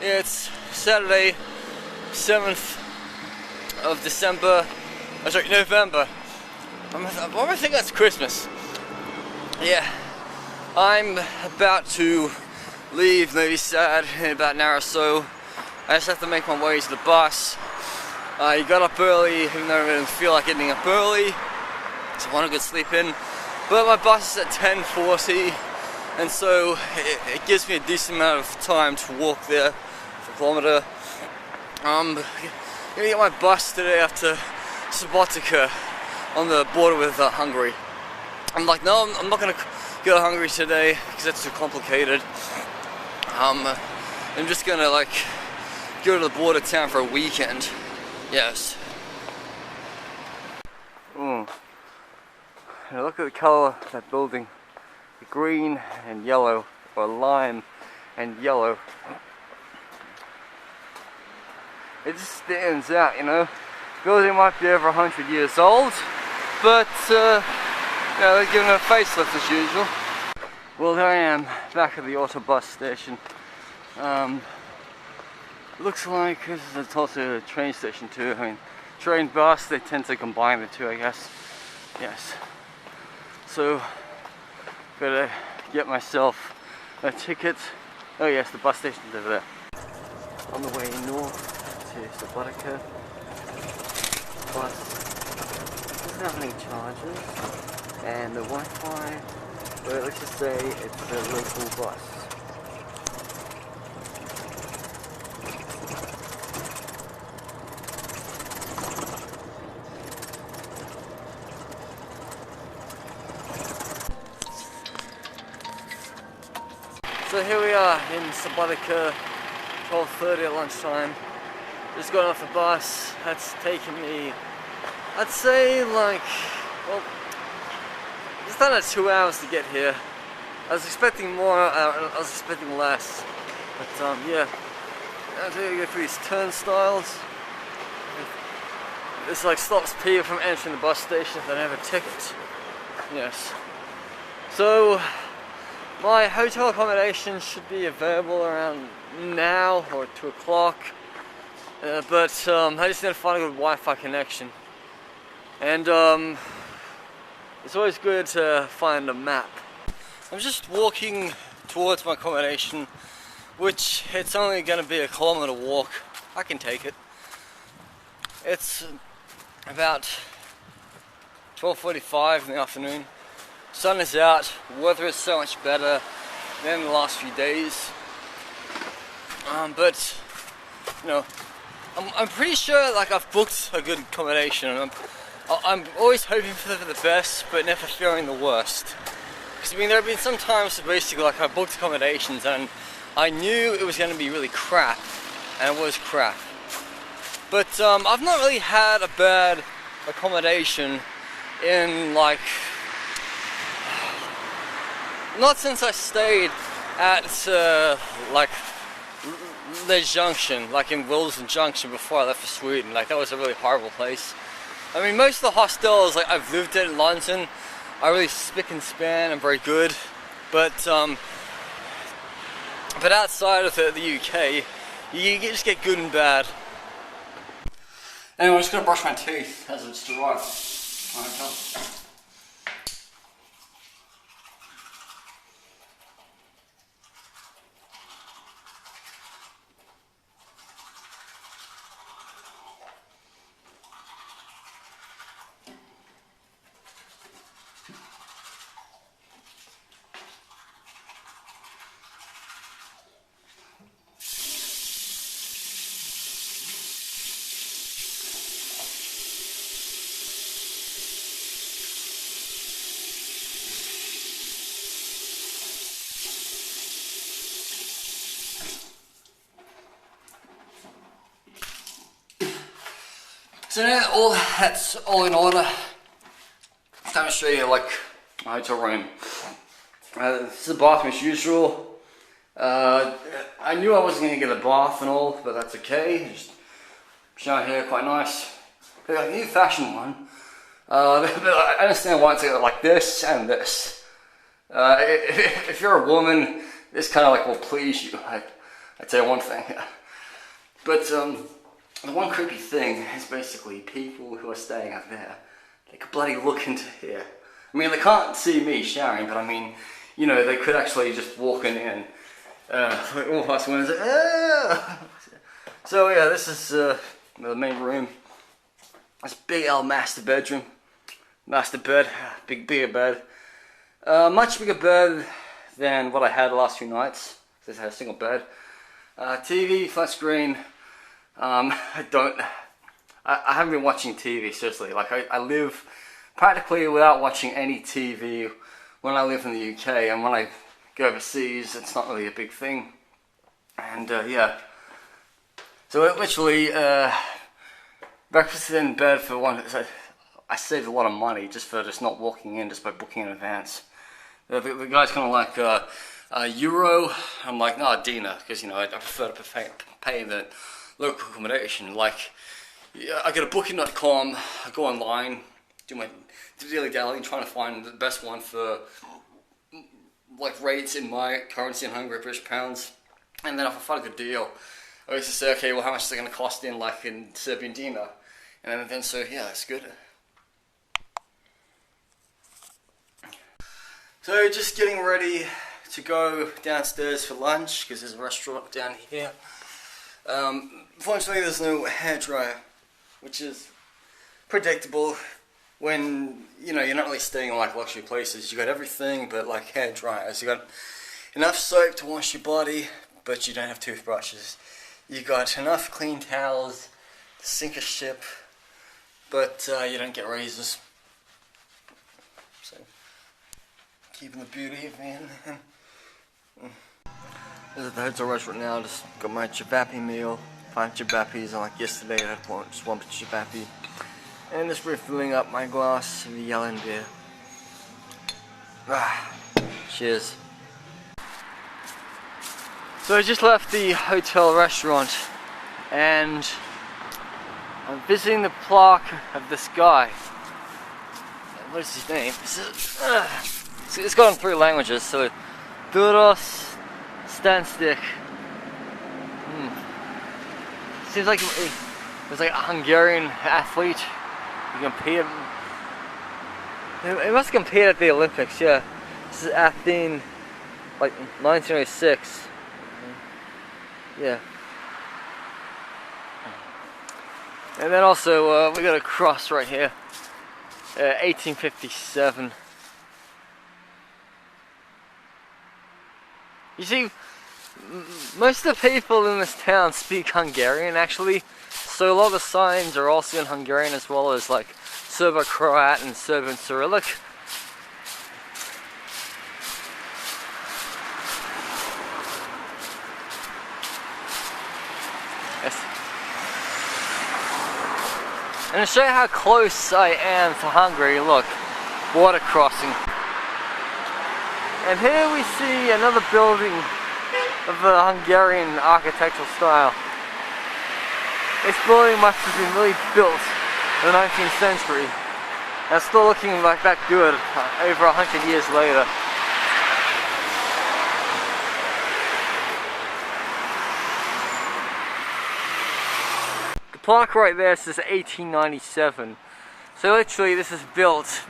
It's Saturday, 7th of December. Oh, sorry, November. Why am I thinking that's Christmas? Yeah, I'm about to leave Novi Sad in about an hour or so. I just have to make my way to the bus. I got up early, even though I didn't feel like getting up early, so I want to get sleep in. But my bus is at 10:40, and so it gives me a decent amount of time to walk there for a kilometer. I'm gonna get my bus today after Subotica on the border with Hungary. I'm like, no, I'm not gonna go to Hungary today because that's too complicated. I'm just gonna like go to the border town for a weekend. Yes. Now look at the colour of that building. The green and yellow, or lime and yellow. It just stands out, you know. The building might be over 100 years old, but you know, they're giving it a facelift as usual. Well, there I am, back at the autobus station. Looks like this is also a train station too. I mean, train, bus, they tend to combine the two, I guess. Yes. So, gotta get myself a ticket. Oh yes, the bus station's over there. On the way north to Subotica. Bus doesn't have any charges, and the Wi-Fi, well, let's just say it's a local bus. So here we are in Subotica, 12:30 at lunchtime. Just got off the bus. That's taken me, I'd say like, well, it's done at 2 hours to get here. I was expecting more, I was expecting less. But yeah, I have to go through these turnstiles. This like stops people from entering the bus station if they don't have a ticket. Yes. So, my hotel accommodation should be available around now or 2 o'clock, but I just need to find a good Wi-Fi connection. And it's always good to find a map. I'm just walking towards my accommodation, which it's only going to be a kilometer walk. I can take it. It's about 12:45 in the afternoon. Sun is out, weather is so much better than the last few days. But you know, I'm pretty sure like I've booked a good accommodation. I'm always hoping for the best, but never fearing the worst. Because I mean, there have been some times basically like I booked accommodations and I knew it was going to be really crap, and it was crap. But I've not really had a bad accommodation in like, not since I stayed at like Les Junction, like in Wilson Junction before I left for Sweden. Like that was a really horrible place. I mean, most of the hostels like I've lived in London are really spick and span and very good, but outside of the UK, you just get good and bad. Anyway, I'm just gonna brush my teeth as it's arrived. Hotel. So now that's all in order. It's time to show you like my hotel room. This is the bathroom as usual. I knew I wasn't going to get a bath and all, but that's okay. Just shower here, quite nice. But like a new fashion one. But I understand why it's like this and this. If you're a woman, this kind of like will please you. Like, I'd say one thing. But the one creepy thing is basically people who are staying out there, they could bloody look into here. I mean, they can't see me showering, but I mean, you know, they could actually just walk in like all past windows. So yeah, this is the main room. It's a big old master bedroom. Master bed, bigger bed. Much bigger bed than what I had the last few nights. This had a single bed. TV, flat screen. I haven't been watching TV, seriously. Like, I live practically without watching any TV when I live in the UK, and when I go overseas, it's not really a big thing. And yeah. So it literally, breakfast in bed for one. I saved a lot of money just for not walking in, just by booking in advance. The guy's kind of like euro. I'm like, no, dinar, because you know I prefer to pay the local accommodation. Like, I go to booking.com, I go online, do my dilly dally, trying to find the best one for like rates in my currency in Hungary, British pounds, and then if I find a good deal, I used to say, okay, well, how much is it going to cost in like in Serbian dinar, and then so yeah, it's good. So just getting ready to go downstairs for lunch because there's a restaurant down here. Fortunately, there's no hairdryer, which is predictable when you know you're not really staying in like luxury places. You got everything but like hairdryers. You got enough soap to wash your body, but you don't have toothbrushes. You got enough clean towels to sink a ship, but you don't get razors. So keeping the beauty of me in there. This is the hotel restaurant now. Just got my ciabatta meal. 5 ciabattas, and like yesterday I had just one ciabatta. And just refilling up my glass of the yellow beer. Cheers. So I just left the hotel restaurant and I'm visiting the plaque of this guy. What is his name? It's got in 3 languages, so Duros Stanstik. Seems like he was like a Hungarian athlete. He competed. He must compete at the Olympics, yeah. This is Athens, like 1906. Yeah. And then also we got a cross right here. 1857. You see, most of the people in this town speak Hungarian actually, so a lot of the signs are also in Hungarian as well as like Serbo-Croat and Serbian Cyrillic. Yes. And to show you how close I am to Hungary, look, water crossing. And here we see another building of the Hungarian architectural style. This building must have been really built in the 19th century. And it's still looking like that good over 100 years later. The plaque right there says 1897. So literally this is built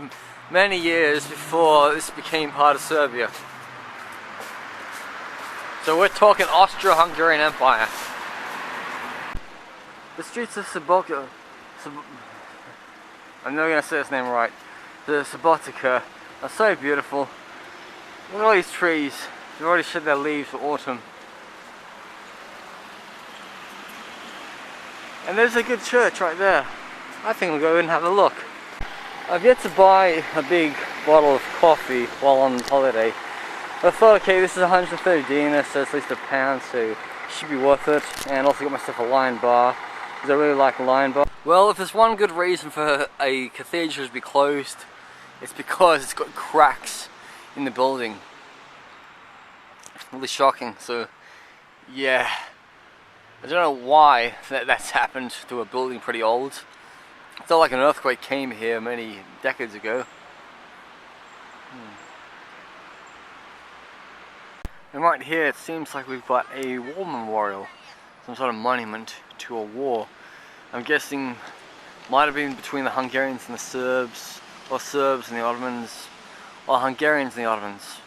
many years before this became part of Serbia. So we're talking Austro-Hungarian Empire. The streets of Subotica, I'm never going to say this name right, the Subotica are so beautiful. Look at all these trees, they've already shed their leaves for autumn. And there's a good church right there. I think we'll go and have a look. I've yet to buy a big bottle of coffee while on holiday. I thought, okay, this is 130 dinar, so it's at least £1, so it should be worth it. And also got myself a Lion bar, because I really like a Lion bar. Well, if there's one good reason for a cathedral to be closed, it's because it's got cracks in the building. Really shocking, so yeah. I don't know why that's happened to a building pretty old. It felt like an earthquake came here many decades ago. And right here it seems like we've got a war memorial, some sort of monument to a war. I'm guessing might have been between the Hungarians and the Serbs, or Serbs and the Ottomans, or Hungarians and the Ottomans.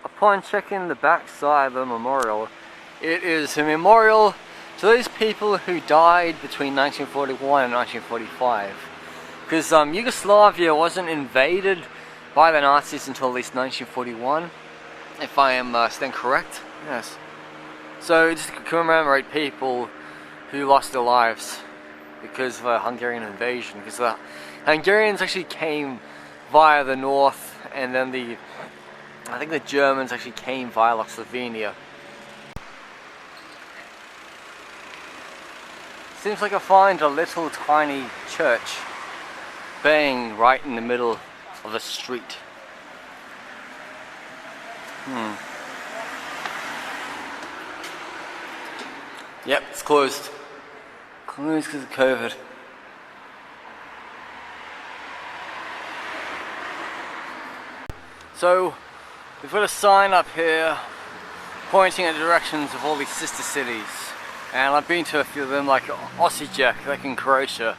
Upon checking the back side of the memorial, it is a memorial to those people who died between 1941 and 1945. Because Yugoslavia wasn't invaded by the Nazis until at least 1941, if I am staying correct. Yes. So just to commemorate people who lost their lives because of a Hungarian invasion. Because the Hungarians actually came via the north, and then I think the Germans actually came via like Slovenia. Seems like I find a little tiny church being right in the middle of the street. Yep, it's closed. Closed because of COVID. So, we've got a sign up here pointing in the directions of all these sister cities. And I've been to a few of them, like Osijek, like in Croatia.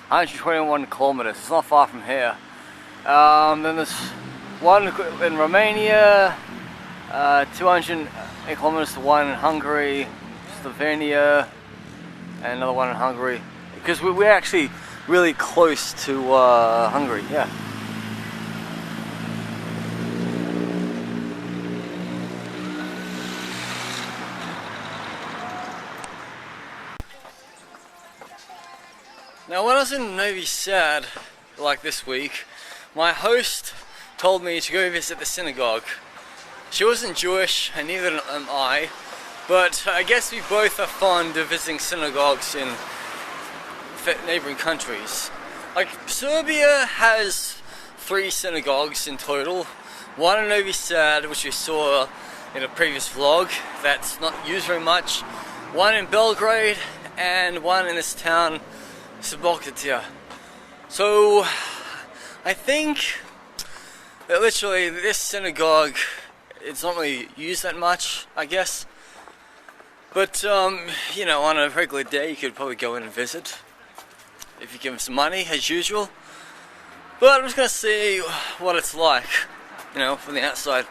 121 kilometers, it's not far from here. Then there's one in Romania, 200 kilometers to one in Hungary, Slovenia, and another one in Hungary. Because we're actually really close to Hungary, yeah. Now when I was in Novi Sad, like this week, my host told me to go visit the synagogue. She wasn't Jewish, and neither am I, but I guess we both are fond of visiting synagogues in neighboring countries. Like, Serbia has 3 synagogues in total. One in Novi Sad, which we saw in a previous vlog, that's not used very much. One in Belgrade, and one in this town, Subotica. So I think that literally this synagogue, it's not really used that much, I guess. But you know, on a regular day you could probably go in and visit if you give them some money, as usual. But I'm just gonna see what it's like, you know, from the outside.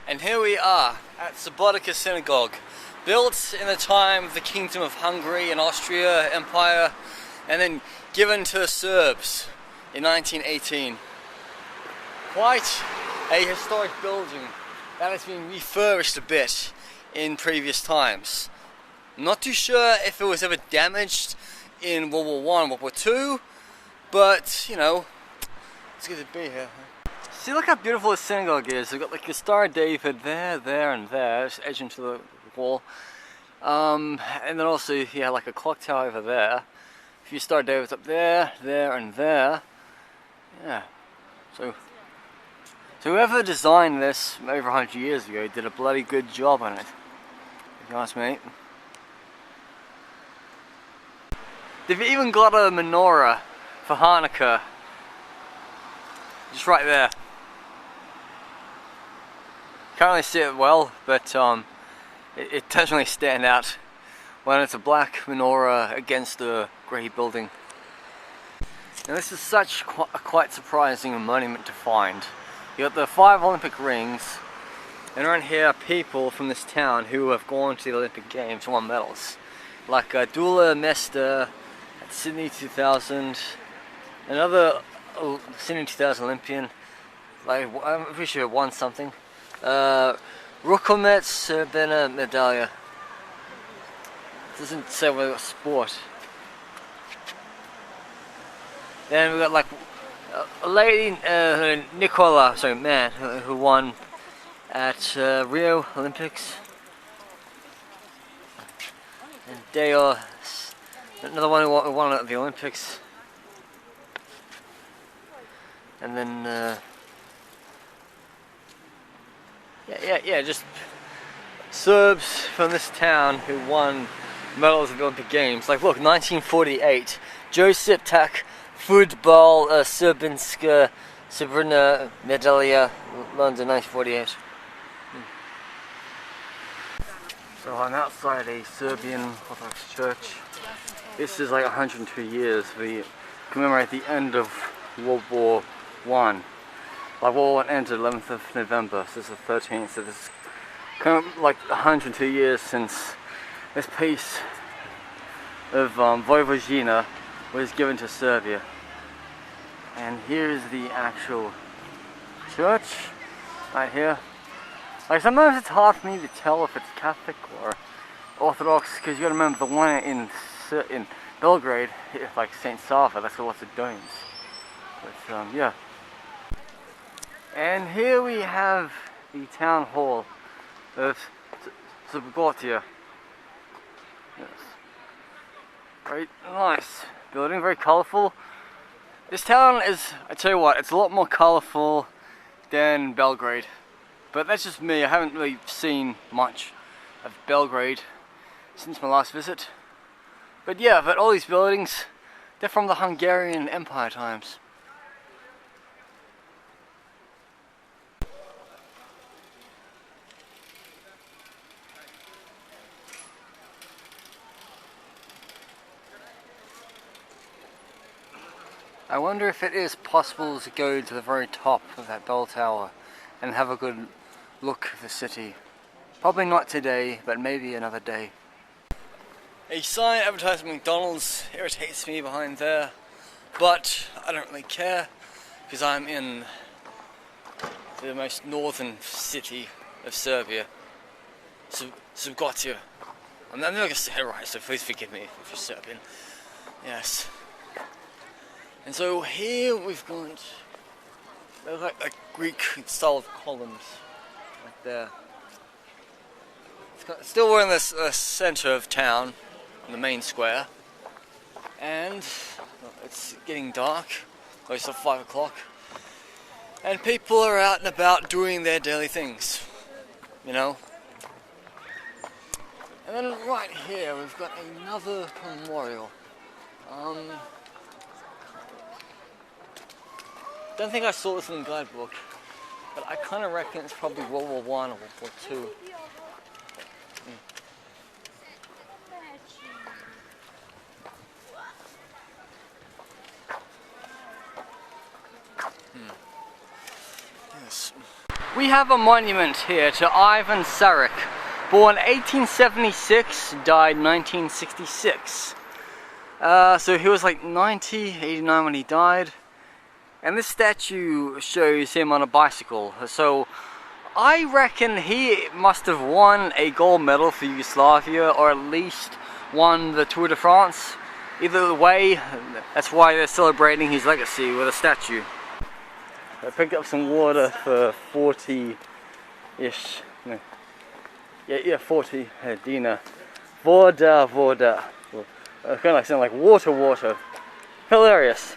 And here we are at Subotica Synagogue, built in the time of the Kingdom of Hungary and Austria Empire, and then given to the Serbs in 1918. Quite a historic building that has been refurbished a bit in previous times. Not too sure if it was ever damaged in World War I, World War II, but you know, it's good to be here. See, look how beautiful this synagogue is. We've got like the Star of David there, there, and there, just edging to the wall. And then also, yeah, like a clock tower over there. A few Star of Davids up there, there, and there. Yeah. So whoever designed this over 100 years ago did a bloody good job on it, if you ask me. They've even got a menorah for Hanukkah, just right there. Can't really see it well, but it does really stand out when it's a black menorah against a grey building. Now this is such a quite surprising monument to find. You got the 5 Olympic rings, and around here are people from this town who have gone to the Olympic Games and won medals. Like Dula Mester at Sydney 2000, another Sydney 2000 Olympian, like I'm pretty sure won something. Rukomet Serbian Metalhead. Doesn't say what sport. Then we got like a lady, man, who won at Rio Olympics. And Dale, another one who won at the Olympics. And then yeah, just Serbs from this town who won medals at the Olympic Games. Like, look, 1948, Josip Tak, Football, Serbianska, Srebrna Medalja, London, 1948. So I'm outside a Serbian Orthodox church. This is like 102 years. We commemorate the end of World War One. Like World War One ended 11th of November, so this is the 13th. So this is kind of like 102 years since this piece of Vojvodina was given to Serbia. And here's the actual church right here. Like sometimes it's hard for me to tell if it's Catholic or Orthodox, because you gotta remember the one in Belgrade, like Saint Sava, that's got lots of domes. But yeah. And here we have the town hall of Subotica. Yes. Very nice building, very colourful. This town is, I tell you what, it's a lot more colourful than Belgrade. But that's just me, I haven't really seen much of Belgrade since my last visit. But yeah, but all these buildings, they're from the Hungarian Empire times. I wonder if it is possible to go to the very top of that bell tower and have a good look at the city. Probably not today, but maybe another day. A sign advertising McDonald's irritates me behind there, but I don't really care because I'm in the most northern city of Serbia, Subotica. I'm never going to say it right, so please forgive me if you're Serbian. Yes. And so here we've got like Greek style of columns right there. Still we're in the center of town, in the main square, and it's getting dark, close to 5 o'clock, and people are out and about doing their daily things, you know. And then right here we've got another memorial. Don't think I saw this in the guidebook, but I kind of reckon it's probably World War One or World War Two. Yes. We have a monument here to Ivan Saric, born 1876, died 1966. So he was like 90, 89 when he died. And this statue shows him on a bicycle. So I reckon he must have won a gold medal for Yugoslavia, or at least won the Tour de France. Either way, that's why they're celebrating his legacy with a statue. I picked up some water for 40-ish. No. Yeah, 40 Dina. Voda. Kind of like sound like water. Hilarious.